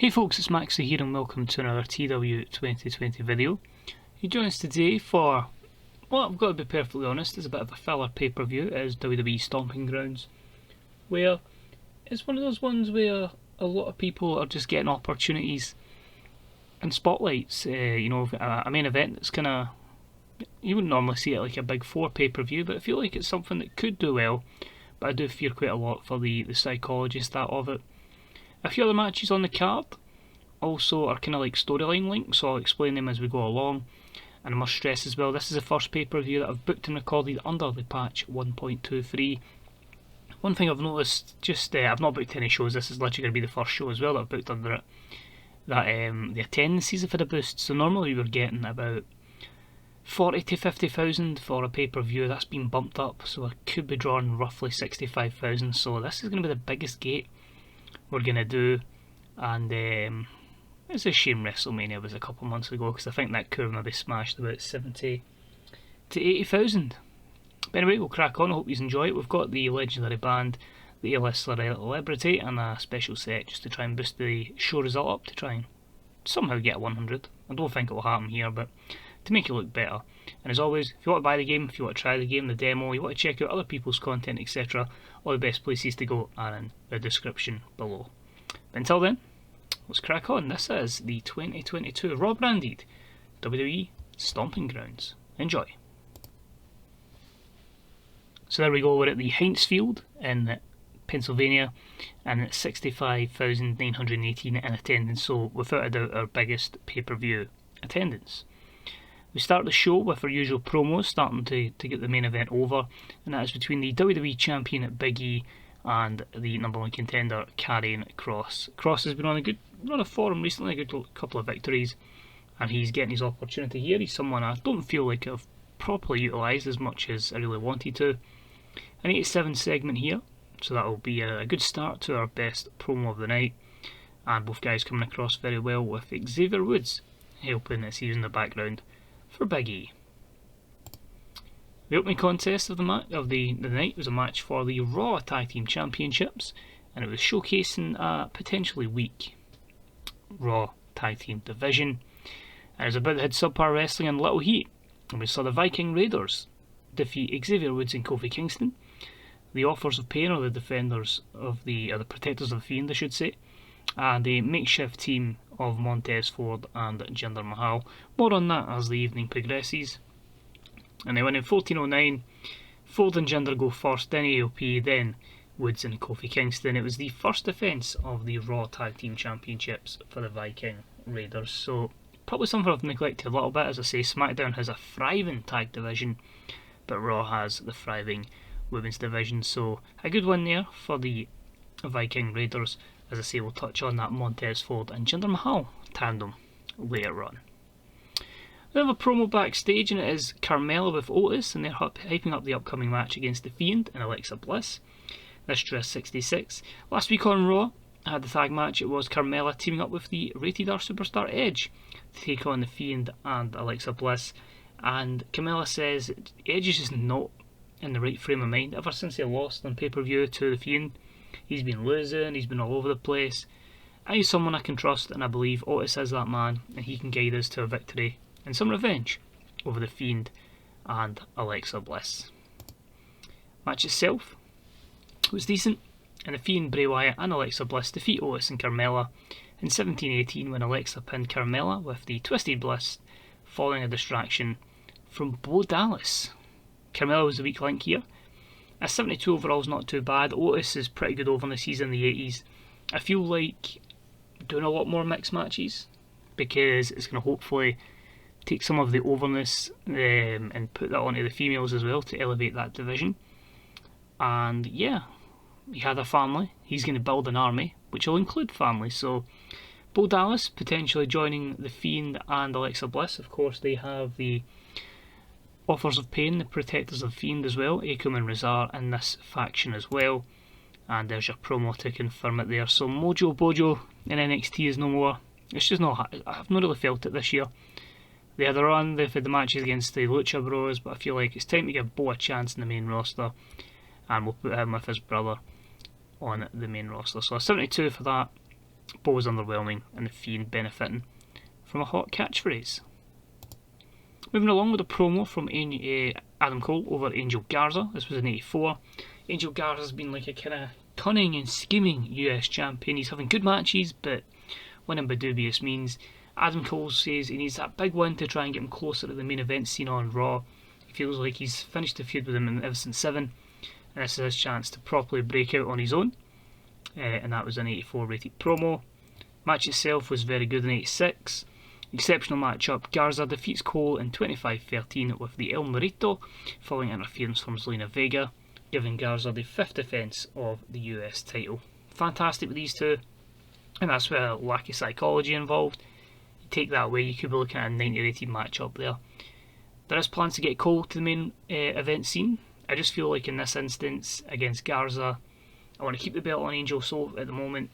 Hey folks, it's Maxie here and welcome to another TEW2020 video. You join us today for, well, I've got to be perfectly honest, it's a bit of a filler pay-per-view. It is WWE Stomping Grounds, where it's one of those ones where a lot of people are just getting opportunities and spotlights. You know, a main event that's kind of, you wouldn't normally see it like a big four pay-per-view, but I feel like it's something that could do well, but I do fear quite a lot for the psychology stat of it. A few other matches on the card also are kind of like storyline links, so I'll explain them as we go along. And I must stress as well, this is the first pay-per-view that I've booked and recorded under the patch 1.23. One thing I've noticed, I've not booked any shows, this is literally going to be the first show as well that I've booked under it, that the attendances have had a boost. So normally we were getting about 40 to 50,000 for a pay-per-view, that's been bumped up, so I could be drawing roughly 65,000, so this is going to be the biggest gate we're going to do. And it's a shame WrestleMania was a couple months ago, because I think that curve maybe smashed about 70 to 80,000. But anyway, we'll crack on. I hope you enjoy it. We've got the legendary band, the A-list celebrity, and a special set just to try and boost the show result up to try and somehow get a 100. I don't think it will happen here, but to make it look better. And as always, if you want to buy the game, if you want to try the game, the demo, you want to check out other people's content, etc., all the best places to go are in the description below. But until then, let's crack on. This is the 2022 Raw branded WWE Stomping Grounds. Enjoy. So there we go, we're at the Heinz Field in Pennsylvania, and it's 65,918 in attendance, so without a doubt our biggest pay-per-view attendance. We start the show with our usual promos, starting to get the main event over, and that is between the WWE Champion Big E and the number one contender Karrion Kross. Kross has been on a good run of form recently, a good couple of victories, and he's getting his opportunity here. He's someone I don't feel like I've properly utilised as much as I really wanted to. An 87 segment here, so that will be a good start to our best promo of the night, and both guys coming across very well, with Xavier Woods helping as he's in the background for Big E. The opening contest of the night was a match for the Raw Tag Team Championships, and it was showcasing a potentially weak Raw Tag Team division. And it was about that had subpar wrestling and little heat, and we saw the Viking Raiders defeat Xavier Woods and Kofi Kingston. The Authors of Pain, or the defenders of the protectors of the Fiend, I should say, and a makeshift team of Montez Ford and Jinder Mahal. More on that as the evening progresses. And they went in 14:09. Ford and Jinder go first, then AOP, then Woods and Kofi Kingston. It was the first defence of the Raw Tag Team Championships for the Viking Raiders, so probably something I've neglected a little bit. As I say, SmackDown has a thriving tag division, but Raw has the thriving women's division, so a good one there for the Viking Raiders. As I say, we'll touch on that Montez Ford and Jinder Mahal tandem later on. We have a promo backstage, and it is Carmella with Otis, and they're hyping up the upcoming match against The Fiend and Alexa Bliss. This dress 66. Last week on Raw, I had the tag match. It was Carmella teaming up with the Rated R Superstar Edge to take on The Fiend and Alexa Bliss. And Carmella says Edge is just not in the right frame of mind. Ever since he lost on pay-per-view to The Fiend, he's been losing, he's been all over the place. He's someone I can trust, and I believe Otis is that man, and he can guide us to a victory and some revenge over The Fiend and Alexa Bliss. Match itself was decent, and The Fiend, Bray Wyatt and Alexa Bliss defeat Otis and Carmella in 17:18 when Alexa pinned Carmella with the Twisted Bliss following a distraction from Bo Dallas. Carmella was the weak link here. A 72 overall is not too bad. Otis is pretty good over the season in the 80s. I feel like doing a lot more mixed matches, because it's going to hopefully take some of the overness and put that onto the females as well to elevate that division. And yeah, he had a family. He's going to build an army, which will include family. So Bo Dallas potentially joining The Fiend and Alexa Bliss. Of course, they have the Authors of Pain, the Protectors of the Fiend as well, Akam and Razar in this faction as well. And there's your promo to confirm it there. So Mojo Bojo in NXT is no more. It's just not, I've not really felt it this year. They had a run, they've had the matches against the Lucha Bros, but I feel like it's time to give Bo a chance in the main roster, and we'll put him with his brother on the main roster. So a 72 for that. Bo was underwhelming, and the Fiend benefiting from a hot catchphrase. Moving along with a promo from Adam Cole over Angel Garza. This was in '84. Angel Garza's been like a kind of cunning and scheming US champion. He's having good matches, but winning by dubious means. Adam Cole says he needs that big win to try and get him closer to the main event scene on Raw. He feels like he's finished the feud with him in Magnificent 7, and this is his chance to properly break out on his own. And that was an 84 rated promo. Match itself was very good in '86. Exceptional matchup. Garza defeats Cole in 25-13 with the El Morito, following interference from Zelina Vega, giving Garza the 5th defence of the US title. Fantastic with these two, and that's where a lack of psychology involved. You take that away, you could be looking at a 90 rated matchup there. There is plans to get Cole to the main event scene. I just feel like in this instance against Garza, I want to keep the belt on Angel so at the moment.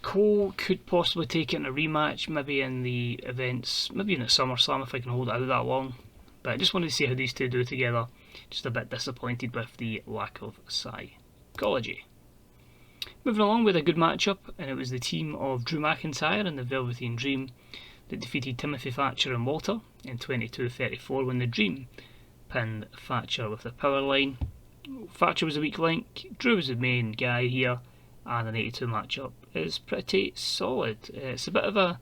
Cole could possibly take it in a rematch, maybe in the events, maybe in a SummerSlam if I can hold it out that long. But I just wanted to see how these two do together. Just a bit disappointed with the lack of psychology. Moving along with a good matchup, and it was the team of Drew McIntyre and the Velveteen Dream that defeated Timothy Thatcher and Walter in 22-34 when the Dream pinned Thatcher with the power line. Thatcher was a weak link, Drew was the main guy here, and an 82 matchup is pretty solid. It's a bit of a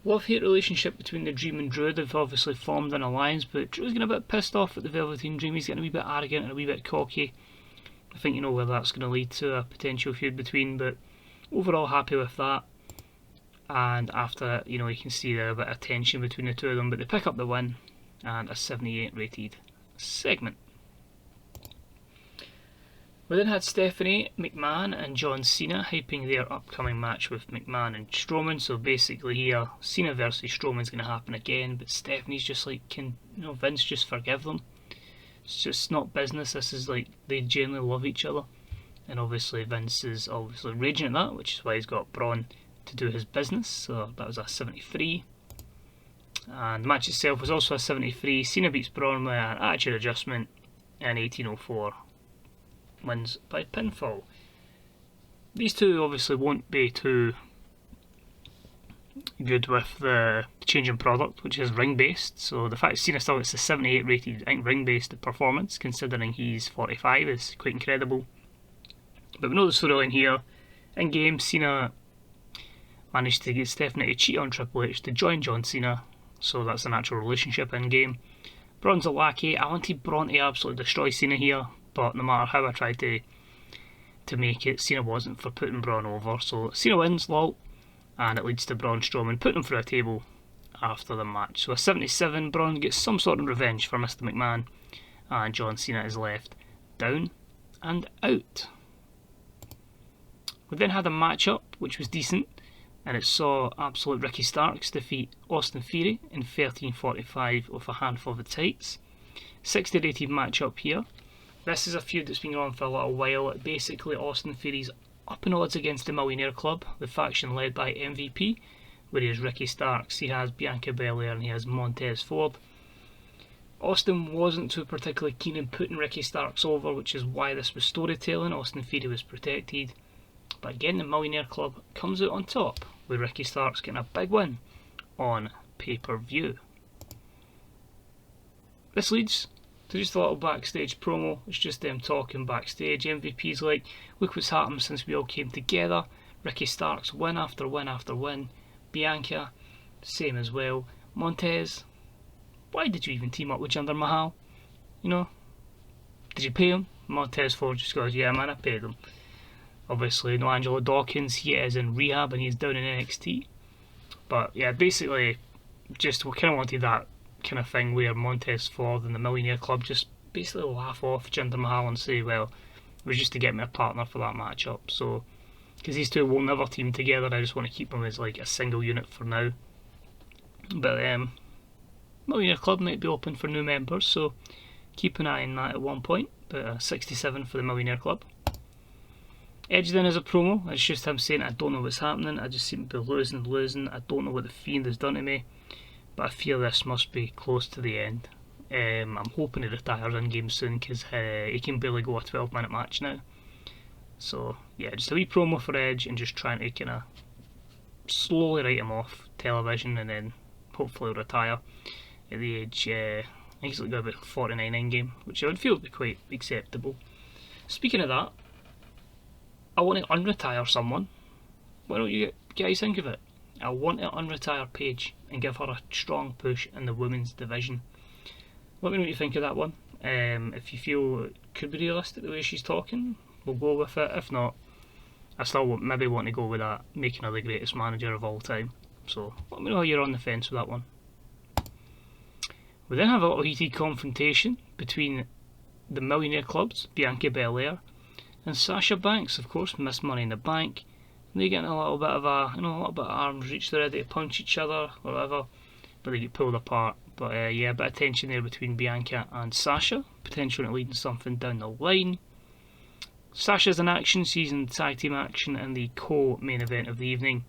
love-hate relationship between the Dream and Drew. They've obviously formed an alliance, but Drew's getting a bit pissed off at the Velveteen Dream. He's getting a wee bit arrogant and a wee bit cocky. I think you know where that's going to lead to, a potential feud between, but overall happy with that. And after it, you can see there a bit of tension between the two of them, but they pick up the win and a 78 rated segment. We then had Stephanie McMahon and John Cena hyping their upcoming match with McMahon and Strowman. So basically here, Cena versus Strowman's going to happen again, but Stephanie's just like, can Vince just forgive them? It's just not business. This is like, they genuinely love each other, and obviously Vince is obviously raging at that, which is why he's got Braun to do his business. So that was a 73. And the match itself was also a 73. Cena beats Braun with an attitude adjustment in 1804. Wins by pinfall. These two obviously won't be too good with the changing product, which is ring based. So the fact Cena still gets a 78 rated ring based performance, considering he's 45, is quite incredible. But we know the storyline here. In game, Cena managed to get Stephanie to cheat on Triple H to join John Cena, so that's a natural relationship in game. Braun's a lackey. I wanted Braun to absolutely destroy Cena here, but no matter how I tried to make it, Cena wasn't for putting Braun over. So Cena wins, lol, and it leads to Braun Strowman putting him through a table after the match. So a 77, Braun gets some sort of revenge for Mr. McMahon, and John Cena is left down and out. We then had a matchup which was decent, and it saw absolute Ricky Starks defeat Austin Theory in 13:45 with a handful of the tights. 60 rated matchup here. This is a feud that's been on for a little while. Basically, Austin Theory's up in odds against the Millionaire Club, the faction led by MVP, where he has Ricky Starks, he has Bianca Belair, and he has Montez Ford. Austin wasn't too particularly keen in putting Ricky Starks over, which is why this was storytelling. Austin Theory was protected. But again, the Millionaire Club comes out on top, with Ricky Starks getting a big win on pay-per-view. This leads to just a little backstage promo. It's just them talking backstage. MVP's like, look what's happened since we all came together. Ricky Starks win after win after win. Bianca, same as well. Montez, why did you even team up with Jinder Mahal? Did you pay him? Montez Ford just goes, yeah man, I paid him. Obviously, no Angelo Dawkins, he is in rehab and he's down in NXT. But yeah, basically, just we kind of wanted that kind of thing where Montez Ford and the Millionaire Club just basically laugh off Jinder Mahal and say, well, it was just to get me a partner for that matchup. So, because these two will never team together, I just want to keep them as like a single unit for now. But Millionaire Club might be open for new members, so keep an eye on that at one point. But 67 for the Millionaire Club. Edge then has a promo. It's just him saying, I don't know what's happening, I just seem to be losing, I don't know what the Fiend has done to me, but I feel this must be close to the end. I'm hoping he retires in game soon, because he can barely go a 12-minute match now. So yeah, just a wee promo for Edge and just trying to kind of slowly write him off television and then hopefully retire at the age, I think he's got about 49 in game, which I would feel would be quite acceptable. Speaking of that, I want to unretire someone. Why don't you guys think of it? I want to unretire Paige and give her a strong push in the women's division. Let me know what you think of that one. If you feel it could be realistic the way she's talking, we'll go with it. If not, I still maybe want to go with that, making her the greatest manager of all time. So let me know how you're on the fence with that one. We then have a little heated confrontation between the Millionaire Clubs, Bianca Belair, and Sasha Banks, of course, Miss Money in the Bank. And they get a little bit of arms reach, they're ready to punch each other or whatever, but they get pulled apart. But yeah, a bit of tension there between Bianca and Sasha, potentially leading something down the line. Sasha's in action, season tag team action in the co-main event of the evening,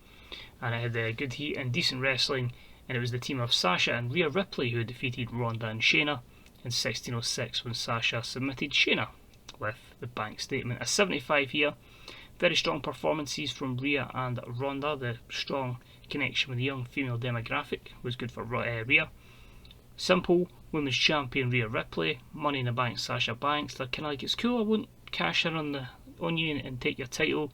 and it had good heat and decent wrestling, and it was the team of Sasha and Rhea Ripley who defeated Ronda and Shayna in 1606 when Sasha submitted Shayna with the Bank statement. A 75 here, very strong performances from Rhea and Ronda. The strong connection with the young female demographic was good for Rhea. Simple women's champion Rhea Ripley, Money in the Bank Sasha Banks. They're kind of like, it's cool, I won't cash in on you and take your title.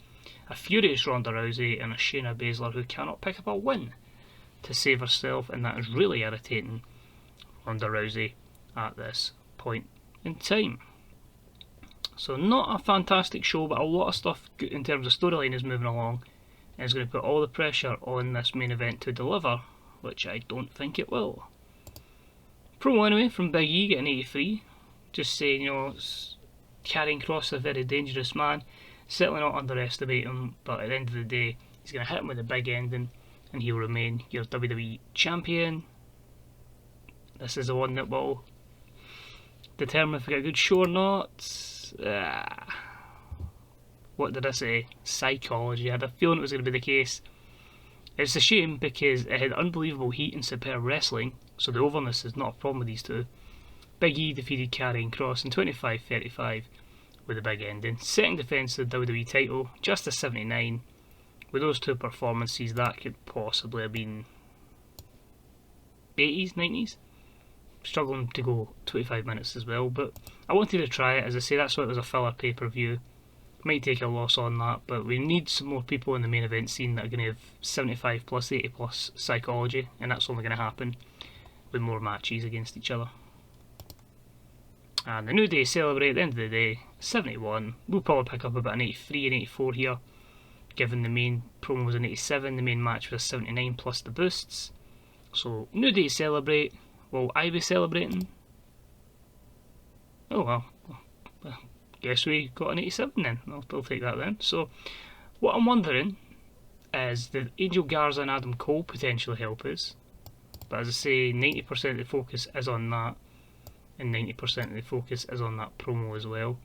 A furious Ronda Rousey and a Shayna Baszler who cannot pick up a win to save herself, and that is really irritating Ronda Rousey at this point in time. So not a fantastic show, but a lot of stuff in terms of storyline is moving along, and it's going to put all the pressure on this main event to deliver, which I don't think it will. Promo anyway from Big E getting 83, just saying, Karrion Kross is a very dangerous man, certainly not underestimate him, but at the end of the day he's going to hit him with a big ending and he'll remain your WWE Champion. This is the one that will determine if we get a good show or not. What did I say? Psychology. I had a feeling it was going to be the case. It's a shame because it had unbelievable heat and superb wrestling, so the overness is not a problem with these two. Big E defeated Karrion Kross in 25-35 with a big ending. Second defence of the WWE title, just a 79. With those two performances, that could possibly have been 80s, 90s. Struggling to go 25 minutes as well, but I wanted to try it. As I say, that's why it was a filler pay-per-view. Might take a loss on that, but we need some more people in the main event scene that are going to have 75 plus, 80 plus psychology, and that's only going to happen with more matches against each other. And the New Day celebrate at the end of the day, 71. We'll probably pick up about an 83 and 84 here, given the main promo was an 87, the main match was a 79 plus the boosts. So, New Day celebrate. Will I be celebrating? Oh well, guess we got an 87 then. I'll take that then. So, what I'm wondering is, did Angel Garza and Adam Cole potentially help us? But as I say, 90% of the focus is on that, and 90% of the focus is on that promo as well.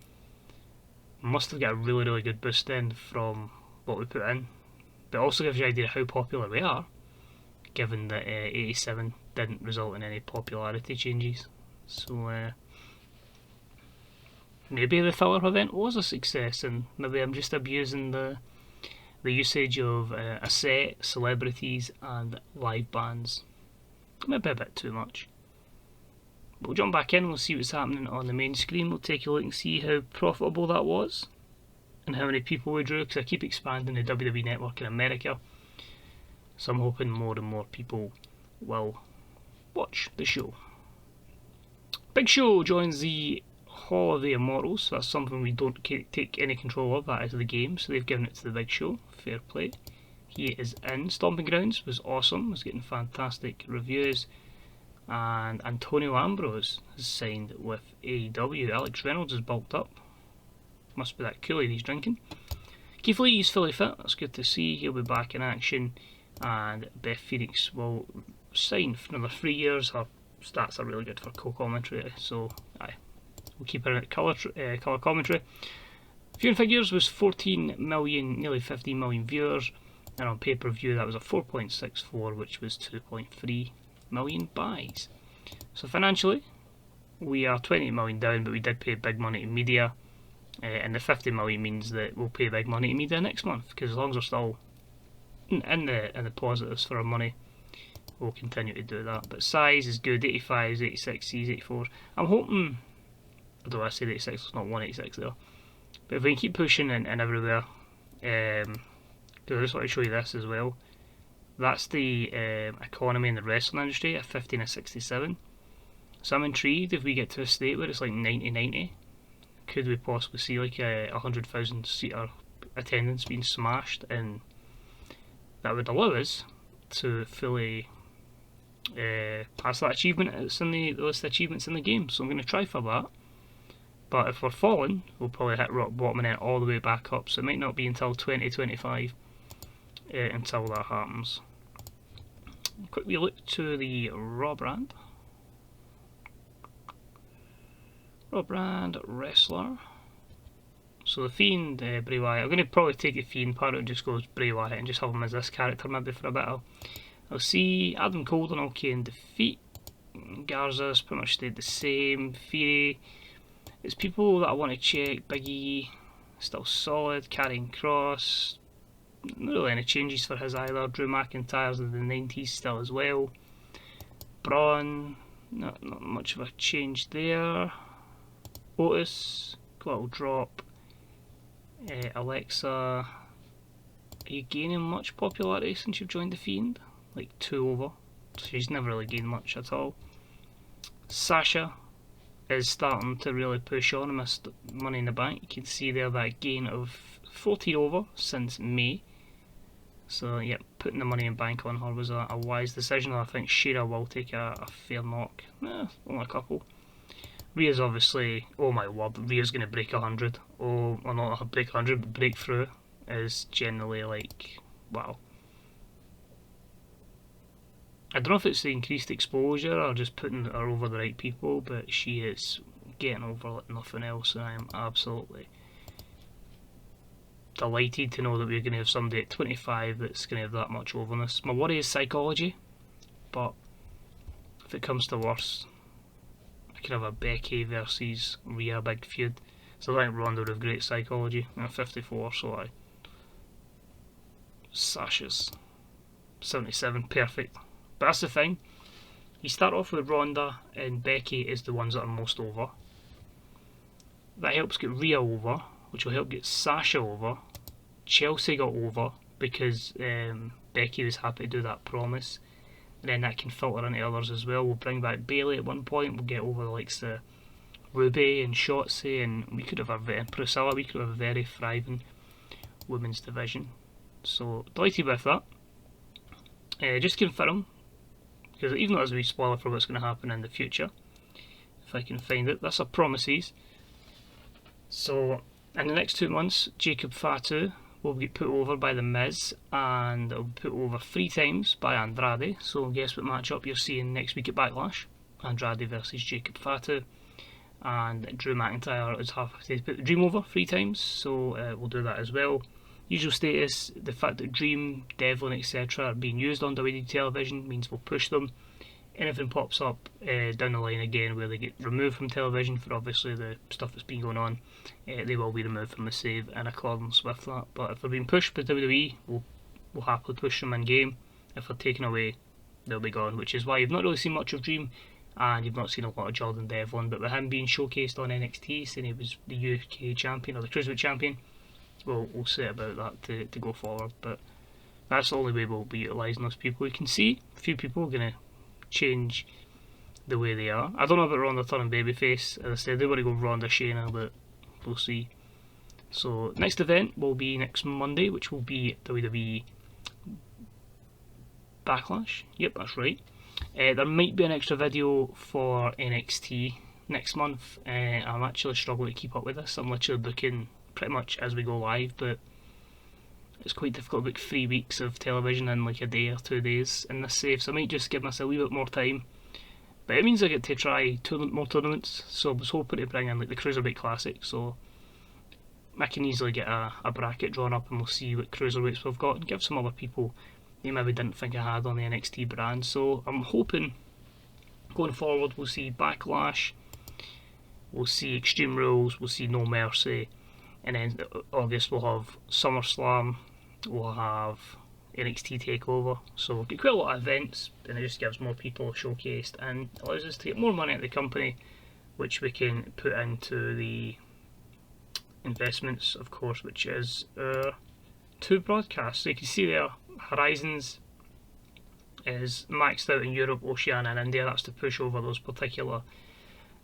Must have got a really, really good boost then from what we put in, but it also gives you an idea of how popular we are, given that 87 didn't result in any popularity changes. So maybe the filler event was a success, and maybe I'm just abusing the usage of a set, celebrities and live bands. Maybe a bit too much. But we'll jump back in and we'll see what's happening on the main screen. We'll take a look and see how profitable that was and how many people we drew, because I keep expanding the WWE network in America, so I'm hoping more and more people will watch the show. Big Show joins the Hall of the Immortals, so that's something we don't take any control of. That is the game, so they've given it to the Big Show. Fair play. He is in. Stomping Grounds was awesome, was getting fantastic reviews, and Antonio Ambrose has signed with AEW. Alex Reynolds is bulked up. Must be that Kool-Aid he's drinking. Keith Lee is fully fit, that's good to see. He'll be back in action, and Beth Phoenix will sign for another 3 years. Her stats are really good for co-commentary, so we'll keep her in colour commentary. Viewing figures was 14 million, nearly 15 million viewers, and on pay-per-view that was a 4.64, which was 2.3 million buys. So financially, we are 20 million down, but we did pay big money to media, and the 50 million means that we'll pay big money to media next month, because as long as we're still in the positives for our money, we'll continue to do that. But size is good, 85s, 86s, 84s. I'm hoping, although I said 86, it's not 186 there, but if we can keep pushing and everywhere, because I just want to show you this as well. That's the economy in the wrestling industry at 50 and a 67. So I'm intrigued if we get to a state where it's like 90-90. Could we possibly see like a 100,000 seater attendance being smashed, and that would allow us to fully pass that achievement. It's in the list of achievements in the game, so I'm going to try for that. But if we're falling, we'll probably hit rock bottom and then all the way back up, so it might not be until 2025 until that happens. Quickly look to the Raw brand. Raw brand wrestler. So the Fiend, Bray Wyatt. I'm going to probably take the Fiend part and just go as Bray Wyatt and just have him as this character maybe for a bit. I'll see Adam Cole and OK in defeat. Garza's pretty much stayed the same. Theory. It's people that I want to check. Big E, still solid. Karrion Kross. Not really any changes for his either. Drew McIntyre's in the 90s still as well. Braun, not much of a change there. Otis, a little drop. Alexa, are you gaining much popularity since you've joined the Fiend? Like 2 over. She's never really gained much at all. Sasha is starting to really push on and missed Money in the Bank. You can see there that gain of 14 over since May. So yeah, putting the Money in Bank on her was a wise decision. I think Shayna will take a fair knock. Only a couple. Rhea's obviously, oh my word, Rhea's going to break 100. Oh, well not break 100, but breakthrough is generally like, wow. I don't know if it's the increased exposure or just putting her over the right people, but she is getting over like nothing else, and I am absolutely delighted to know that we're going to have somebody at 25 that's going to have that much overness. My worry is psychology, but if it comes to worse, I can have a Becky versus Rhea big feud. So I think Ronda would have great psychology. I'm 54, so Sasha's 77, perfect. But that's the thing. You start off with Ronda and Becky is the ones that are most over. That helps get Rhea over, which will help get Sasha over. Chelsea got over because Becky was happy to do that promise. And then that can filter into others as well. We'll bring back Bayley at one point. We'll get over the likes of Ruby and Shotzi, and we could have Priscilla. We could have a very thriving women's division. So delighted with that. Just confirm, because even though there's a wee spoiler for what's going to happen in the future, if I can find it, that's our promises. So in the next 2 months, Jacob Fatu will get put over by The Miz, and it'll be put over 3 times by Andrade. So guess what matchup you're seeing next week at Backlash? Andrade versus Jacob Fatu, and Drew McIntyre is happy to put the Dream over 3 times, so we'll do that as well. Usual status, the fact that Dream, Devlin, etc. are being used on WWE television means we'll push them. Anything pops up down the line again where they get removed from television for obviously the stuff that's been going on, they will be removed from the save in accordance with that. But if they're being pushed by WWE, we'll happily push them in game. If they're taken away, they'll be gone, which is why you've not really seen much of Dream, and you've not seen a lot of Jordan Devlin. But with him being showcased on NXT, saying he was the UK champion or the Cruiserweight champion, we'll say about that to go forward. But that's the only way we'll be utilising those people. You can see a few people are going to change the way they are. I don't know about Ronda turning babyface. As I said, they want to go Ronda Shayna, but we'll see. So next event will be next Monday, which will be WWE Backlash. Yep, that's right. There might be an extra video for NXT next month. I'm actually struggling to keep up with this. I'm literally booking pretty much as we go live, but it's quite difficult to book 3 weeks of television in like a day or 2 days in this save, so I might just give myself a wee bit more time. But it means I get to try more tournaments, so I was hoping to bring in like the Cruiserweight Classic, so I can easily get a bracket drawn up and we'll see what Cruiserweights we've got and give some other people they maybe didn't think I had on the NXT brand. So I'm hoping going forward we'll see Backlash, we'll see Extreme Rules, we'll see No Mercy, And then August we'll have SummerSlam, we'll have NXT TakeOver, so we'll get quite a lot of events, and it just gives more people showcased and allows us to get more money out of the company, which we can put into the investments, of course, which is 2 broadcasts. So you can see there, Horizons is maxed out in Europe, Oceania and India. That's to push over those particular,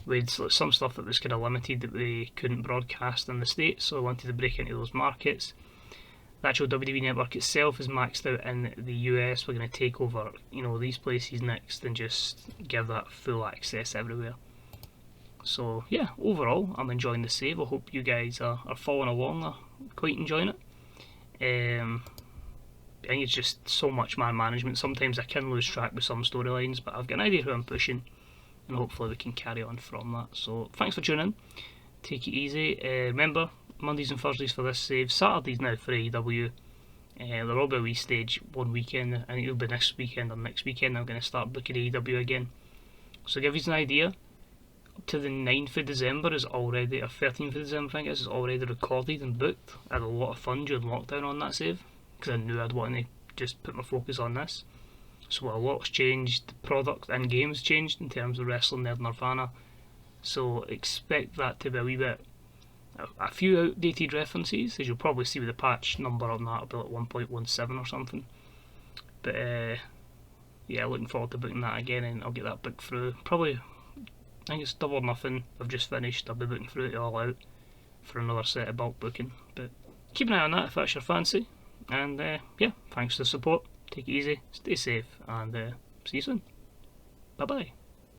with some stuff that was kind of limited that we couldn't broadcast in the States, so I wanted to break into those markets. The actual WWE network itself is maxed out in the US. We're going to take over, these places next and just give that full access everywhere. So yeah, overall I'm enjoying the save. I hope you guys are following along, are quite enjoying it. I think it's just so much man management. Sometimes I can lose track with some storylines, but I've got an idea who I'm pushing, and hopefully we can carry on from that. So thanks for tuning in. Take it easy. Remember, Mondays and Thursdays for this save, Saturdays now for AEW. There will be a wee stage one weekend. I think it'll be this weekend or next weekend. I'm going to start booking AEW again. So to give you an idea, up to the 9th of December is already, or 13th of December I think it is already recorded and booked. I had a lot of fun during lockdown on that save, because I knew I'd want to just put my focus on this. So a lot's changed, the product and games changed in terms of Wrestling Nerd Nirvana, so expect that to be a wee bit, a few outdated references, as you'll probably see with the patch number on that. It'll be like 1.17 or something, but yeah, looking forward to booking that again, and I'll get that booked through, probably, I think it's Double or Nothing I've just finished. I'll be booking through it all out for another set of bulk booking, but keep an eye on that if that's your fancy. And yeah, thanks for the support. Take it easy, stay safe, and see you soon. Bye bye.